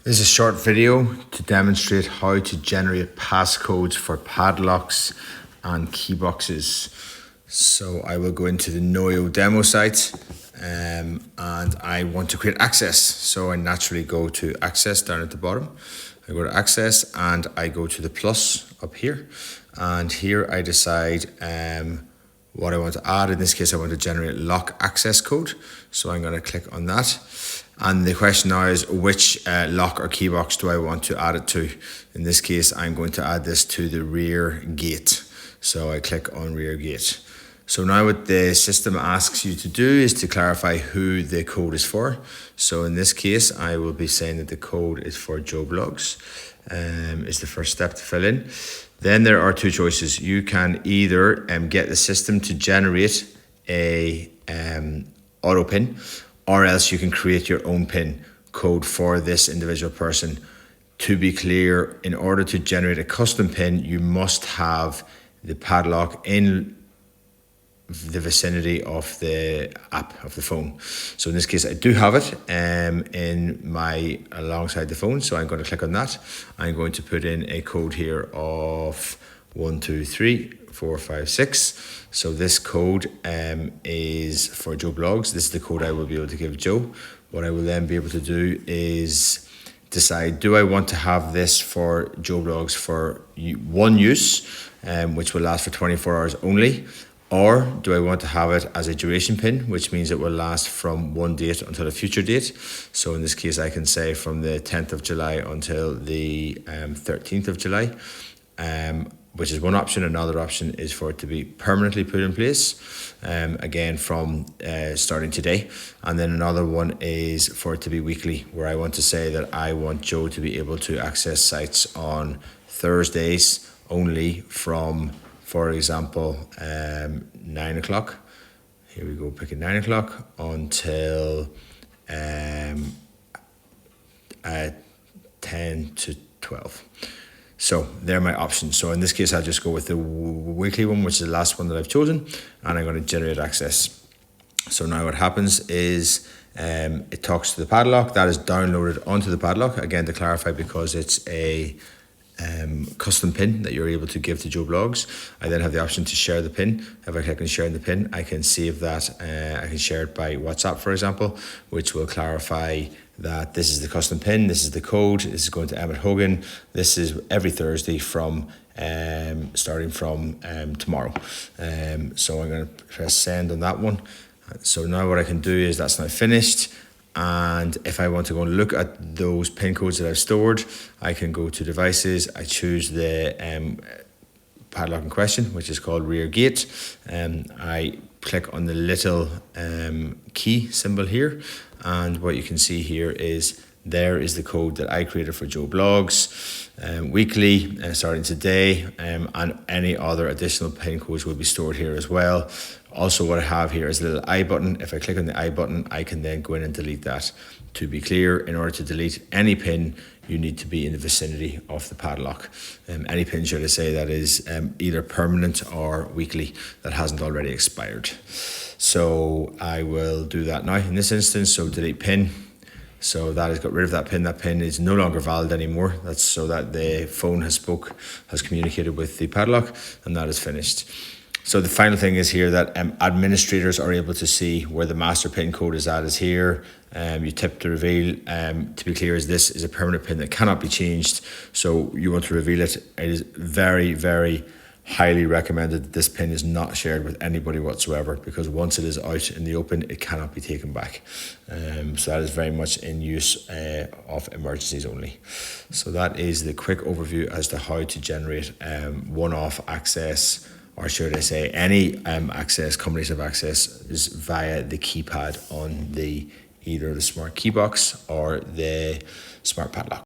This is a short video to demonstrate how to generate passcodes for padlocks and key boxes. So I will go into the Knowio demo site and I want to create access. So I naturally go to access down at the bottom. I go to access and I go to the plus up here. And here I decide what I want to add. In this case, I want to generate lock access code. So I'm going to click on that. And the question now is which lock or key box do I want to add it to? In this case, I'm going to add this to the rear gate. So I click on rear gate. So now what the system asks you to do is to clarify who the code is for. So in this case, I will be saying that the code is for Joe Blogs, is the first step to fill in. Then there are two choices. You can either get the system to generate a auto pin, or else you can create your own pin code for this individual person. To be clear, in order to generate a custom pin, you must have the padlock in the vicinity of the app of the phone. So in this case, I do have it alongside the phone. So I'm going to click on that. I'm going to put in a code here of 1, 2, 3, 4, 5, 6. So this code is for Joe Blogs. This is the code I will be able to give Joe. What I will then be able to do is decide, do I want to have this for Joe Blogs for one use, which will last for 24 hours only? Or do I want to have it as a duration pin, which means it will last from one date until a future date? So in this case, I can say from the 10th of July until the 13th of July, which is one option. Another option is for it to be permanently put in place, again, from starting today. And then another one is for it to be weekly, where I want to say that I want Joe to be able to access sites on Thursdays only from, for example, 9 o'clock. Here we go, picking 9 o'clock until 10 to 12. So they're my options. So in this case, I'll just go with the weekly one, which is the last one that I've chosen, and I'm going to generate access. So now what happens is it talks to the padlock. That is downloaded onto the padlock, again, to clarify, because it's a custom pin that you're able to give to Joe Blogs. I then have the option to share the pin. If I click on sharing the pin, I can save that. I can share it by WhatsApp, for example, which will clarify that this is the custom pin, this is the code, this is going to Emmett Hogan, this is every Thursday from starting from tomorrow. So I'm going to press send on that one. So now what I can do is that's now finished. And if I want to go and look at those pin codes that I've stored, I can go to devices. I choose the padlock in question, which is called rear gate. I click on the little key symbol here. And what you can see here is there is the code that I created for Joe Blogs weekly, starting today, and any other additional pin codes will be stored here as well. Also, what I have here is a little I button. If I click on the I button, I can then go in and delete that. To be clear, in order to delete any pin, you need to be in the vicinity of the padlock. Any pin, should I say, that is either permanent or weekly, that hasn't already expired. So I will do that now in this instance. So delete pin. So that has got rid of that pin. That pin is no longer valid anymore. That's so that the phone has communicated with the padlock, and that is finished. So the final thing is here that administrators are able to see where the master pin code is at, is here. You tip to reveal. To be clear, this is a permanent pin that cannot be changed. So you want to reveal it. It is very, very highly recommended that this pin is not shared with anybody whatsoever, because once it is out in the open, it cannot be taken back. So that is very much in use of emergencies only. So that is the quick overview as to how to generate one-off access, or should I say any access, combination of access, is via the keypad on either the smart key box or the smart padlock.